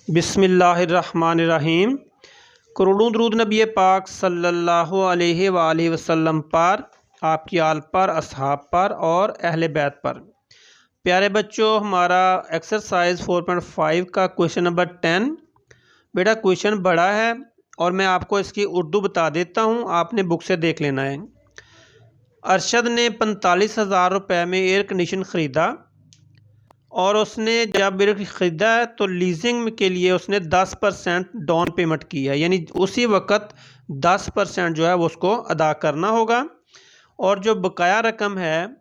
बिस्मिल्लाहिर्रहमानिर्रहीम। करोड़ों दरूद नबी पाक सल्लल्लाहु अलैहि वसल्लम पर, आपकी आल पर, असहाब पर और अहले बैत पर। प्यारे बच्चों, हमारा एक्सरसाइज 4.5 का क्वेश्चन नंबर 10। बेटा क्वेश्चन बड़ा है और मैं आपको इसकी उर्दू बता देता हूँ, आपने बुक से देख लेना है। अरशद ने 45,000 रुपये में एयर कंडीशन ख़रीदा और उसने जब ख़रीदा है तो लीजिंग के लिए उसने 10% डाउन पेमेंट की है, यानी उसी वक्त 10% जो है वो उसको अदा करना होगा। और जो बकाया रकम है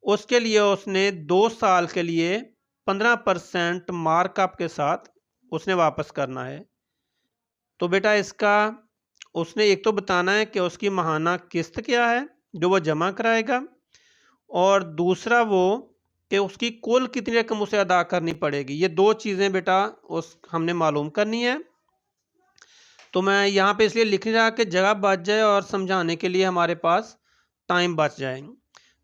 उसके लिए उसने 2 साल के लिए 15% मार्कअप के साथ उसने वापस करना है। तो बेटा इसका उसने एक तो बताना है कि उसकी माहाना किस्त क्या है जो वो जमा कराएगा, और दूसरा वो कि उसकी कुल कितनी रकम उसे अदा करनी पड़ेगी। ये दो चीज़ें बेटा उस हमने मालूम करनी है। तो मैं यहाँ पे इसलिए लिख नहीं रहा कि जगह बच जाए और समझाने के लिए हमारे पास टाइम बच जाए।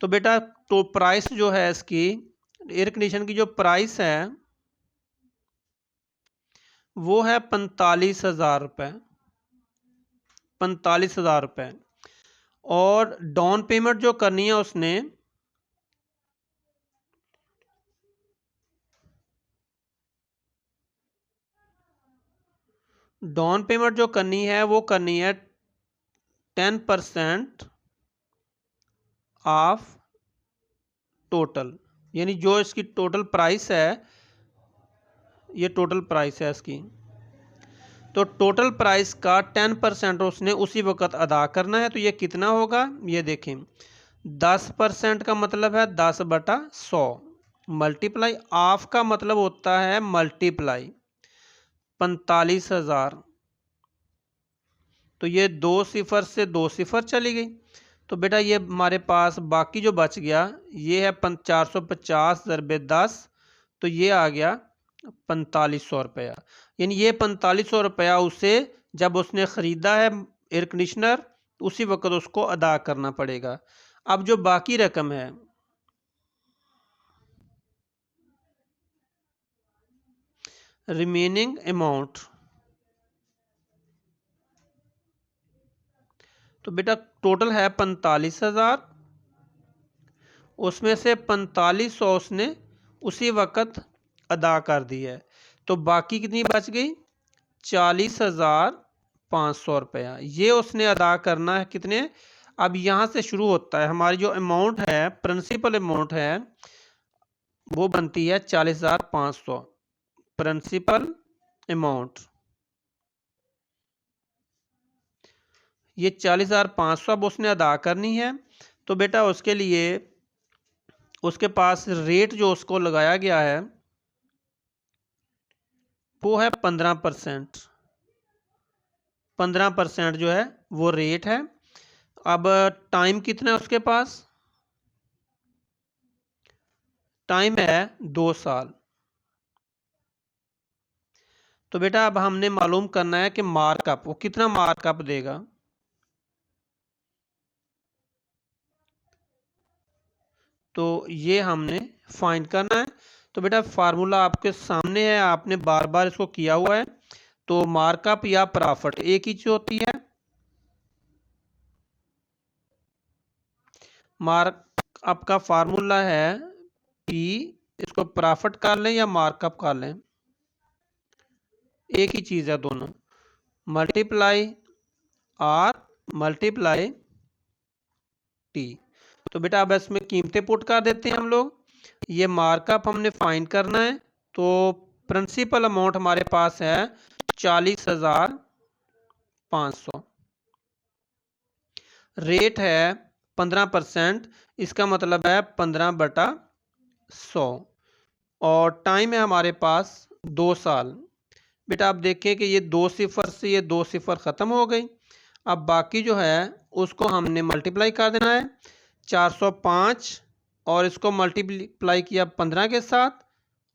तो बेटा तो प्राइस जो है इसकी एयर कंडीशन की जो प्राइस है वो है 45,000 रुपये। 45,000 रुपये। और डाउन पेमेंट जो करनी है उसने डाउन पेमेंट जो करनी है वो करनी है 10% ऑफ टोटल, यानी जो इसकी टोटल प्राइस है, ये टोटल प्राइस है इसकी, तो टोटल प्राइस का 10% उसने उसी वक्त अदा करना है। तो ये कितना होगा ये देखें, 10% का मतलब है 10/100, मल्टीप्लाई ऑफ का मतलब होता है मल्टीप्लाई 45,000। तो ये 2 सिफर से 2 सिफर चली गई। तो बेटा ये हमारे पास बाकी जो बच गया ये है 450 ज़रबे 10, तो ये आ गया 4500 रुपया। यानी ये 4500 रुपया उसे जब उसने ख़रीदा है एयर कंडीशनर उसी वक्त उसको अदा करना पड़ेगा। अब जो बाकी रकम है रिमेनिंग अमाउंट, तो बेटा टोटल है 45,000, उसमें से 4500 उसने उसी वक्त अदा कर दी है। तो बाकी कितनी बच गई 40,500 रुपया। ये उसने अदा करना है कितने, अब यहाँ से शुरू होता है हमारी जो अमाउंट है, प्रिंसिपल अमाउंट है वो बनती है 40,500 प्रिंसिपल अमाउंट। ये 40,500 अब उसने अदा करनी है। तो बेटा उसके लिए उसके पास रेट जो उसको लगाया गया है वो है 15%। 15% जो है वो रेट है। अब टाइम कितना है उसके पास, टाइम है 2 साल। तो बेटा अब हमने मालूम करना है कि मार्कअप वो कितना मार्कअप देगा। तो ये हमने फाइंड करना है। तो बेटा फार्मूला आपके सामने है, आपने बार बार इसको किया हुआ है। तो मार्कअप या प्रॉफिट एक ही चीज होती है। मार्कअप का फार्मूला है पी, इसको प्रॉफिट कर लें या मार्कअप कर लें, एक ही चीज है दोनों, मल्टीप्लाई आर मल्टीप्लाई टी। तो बेटा अब इसमें कीमतें पुट कर देते हैं हम लोग। ये मार्कअप हमने फाइंड करना है। तो प्रिंसिपल अमाउंट हमारे पास है 40,500, रेट है 15%, इसका मतलब है 15/100, और टाइम है हमारे पास 2 साल। बेटा आप देखें कि ये 2 सिफर से ये 2 सिफर ख़त्म हो गई। अब बाकी जो है उसको हमने मल्टीप्लाई कर देना है 405, और इसको मल्टीप्लाई किया 15 के साथ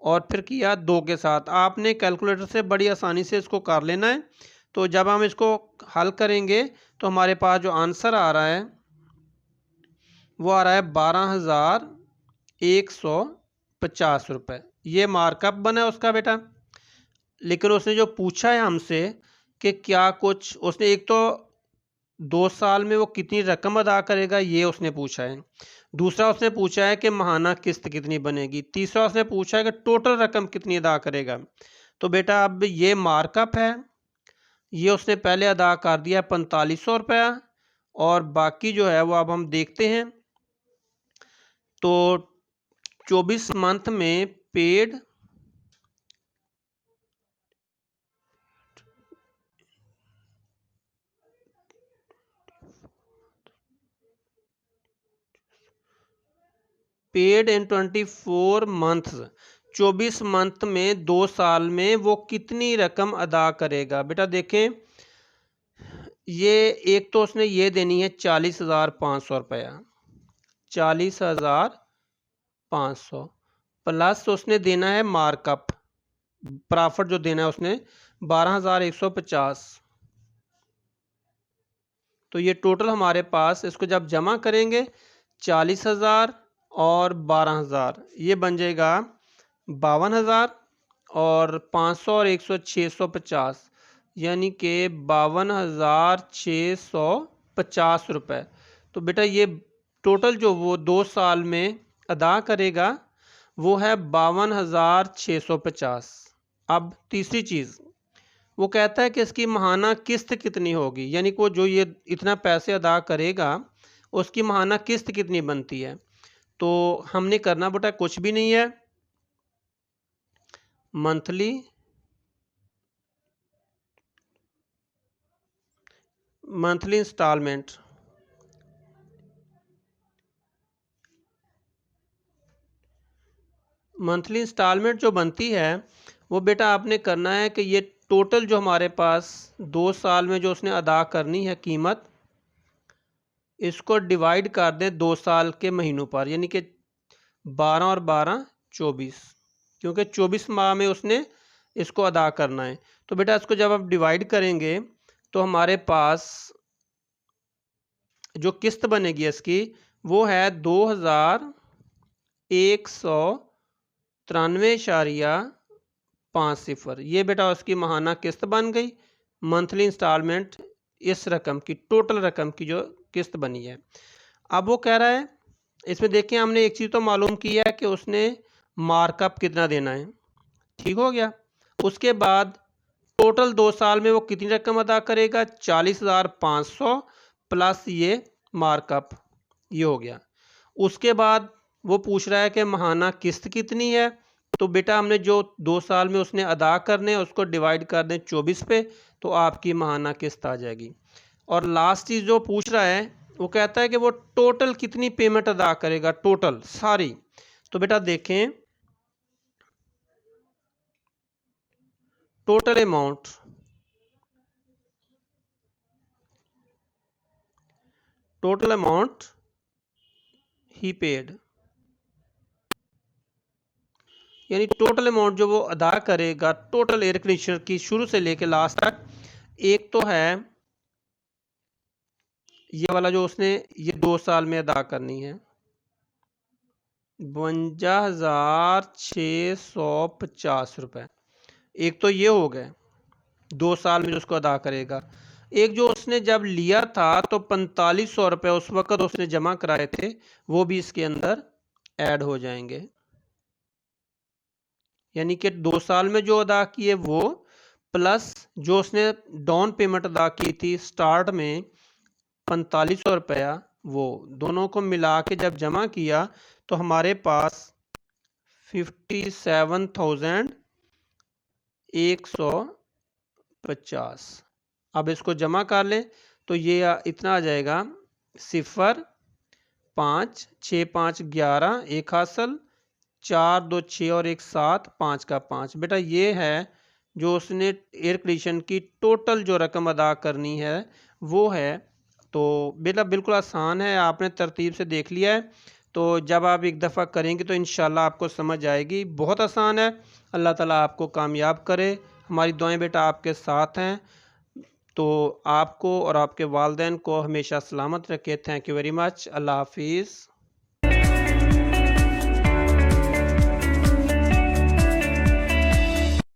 और फिर किया 2 के साथ। आपने कैलकुलेटर से बड़ी आसानी से इसको कर लेना है। तो जब हम इसको हल करेंगे तो हमारे पास जो आंसर आ रहा है वो आ रहा है 12,150 रुपये। ये मार्कअप बना है उसका बेटा। लेकिन उसने जो पूछा है हमसे कि क्या कुछ, उसने एक तो 2 साल में वो कितनी रकम अदा करेगा ये उसने पूछा है, दूसरा उसने पूछा है कि माहाना किस्त कितनी बनेगी, तीसरा उसने पूछा है कि टोटल रकम कितनी अदा करेगा। तो बेटा अब ये मार्कअप है, ये उसने पहले अदा कर दिया 4500 रुपया, और बाकी जो है वो अब हम देखते हैं। तो 24 मंथ में paid paid in 24 months, 24 month में 2 साल में वो कितनी रकम अदा करेगा। बेटा देखें, ये एक तो उसने ये देनी है 40,500 रुपया, 40,500 प्लस उसने देना है मार्कअप, प्रॉफिट जो देना है उसने 12,150। तो ये टोटल हमारे पास, इसको जब जमा करेंगे 40,000 और 12,000, ये बन जाएगा 52,000, और 500 और 100 650, यानी कि 52,650 रुपये। तो बेटा ये टोटल जो वो 2 साल में अदा करेगा वो है 52,650। अब तीसरी चीज़, वो कहता है कि इसकी माहाना किस्त कितनी होगी, यानी कि वो जो ये इतना पैसे अदा करेगा उसकी माहाना किस्त कितनी बनती है। तो हमने करना बेटा कुछ भी नहीं है, मंथली इंस्टॉलमेंट, मंथली इंस्टॉलमेंट जो बनती है वो बेटा आपने करना है कि ये टोटल जो हमारे पास 2 साल में जो उसने अदा करनी है कीमत, इसको डिवाइड कर दें 2 साल के महीनों पर, यानी कि 12 और 12 24, क्योंकि 24 माह में उसने इसको अदा करना है। तो बेटा इसको जब आप डिवाइड करेंगे तो हमारे पास जो किस्त बनेगी इसकी वो है 2,193.50। ये बेटा उसकी माहाना किस्त बन गई, मंथली इंस्टॉलमेंट इस रकम की, टोटल रकम की जो किस्त बनी है। अब वो कह रहा है, इसमें देखें हमने एक चीज़ तो मालूम की है कि उसने मार्कअप कितना देना है, ठीक हो गया। उसके बाद टोटल 2 साल में वो कितनी रकम अदा करेगा, 40,500 प्लस ये मार्कअप, ये हो गया। उसके बाद वो पूछ रहा है कि माहाना किस्त कितनी है। तो बेटा हमने जो 2 साल में उसने अदा करने हैं उसको डिवाइड कर दें 24 पे, तो आपकी माहाना किस्त आ जाएगी। और लास्ट चीज़ जो पूछ रहा है वो कहता है कि वो टोटल कितनी पेमेंट अदा करेगा, टोटल सारी। तो बेटा देखें, टोटल अमाउंट, टोटल अमाउंट ही पेड, यानी टोटल अमाउंट जो वो अदा करेगा टोटल एयर कंडीशनर की शुरू से लेके लास्ट तक। एक तो है ये वाला जो उसने ये 2 साल में अदा करनी है 52,650 रुपये। एक तो ये हो गए 2 साल में जो उसको अदा करेगा। एक जो उसने जब लिया था तो 4500 रुपये उस वक़्त उसने जमा कराए थे, वो भी इसके अंदर ऐड हो जाएंगे, यानी कि 2 साल में जो अदा किए वो, प्लस जो उसने डाउन पेमेंट अदा की थी स्टार्ट में 4500 रुपया, वो दोनों को मिला के जब जमा किया तो हमारे पास 57,150। अब इसको जमा कर लें तो ये इतना आ जाएगा 0 5 6 5 11 1 हासिल 4 2 6 और 1 7 5 का 5। बेटा ये है जो उसने एयर कंडीशन की टोटल जो रकम अदा करनी है वो है। तो बेटा बिल्कुल आसान है, आपने तरतीब से देख लिया है, तो जब आप एक दफ़ा करेंगे तो इंशाल्लाह आपको समझ आएगी, बहुत आसान है। अल्लाह ताला आपको कामयाब करे, हमारी दुआएं बेटा आपके साथ हैं। तो आपको और आपके वालिदैन को हमेशा सलामत रखे। Thank you very much. Allah हाफिज़।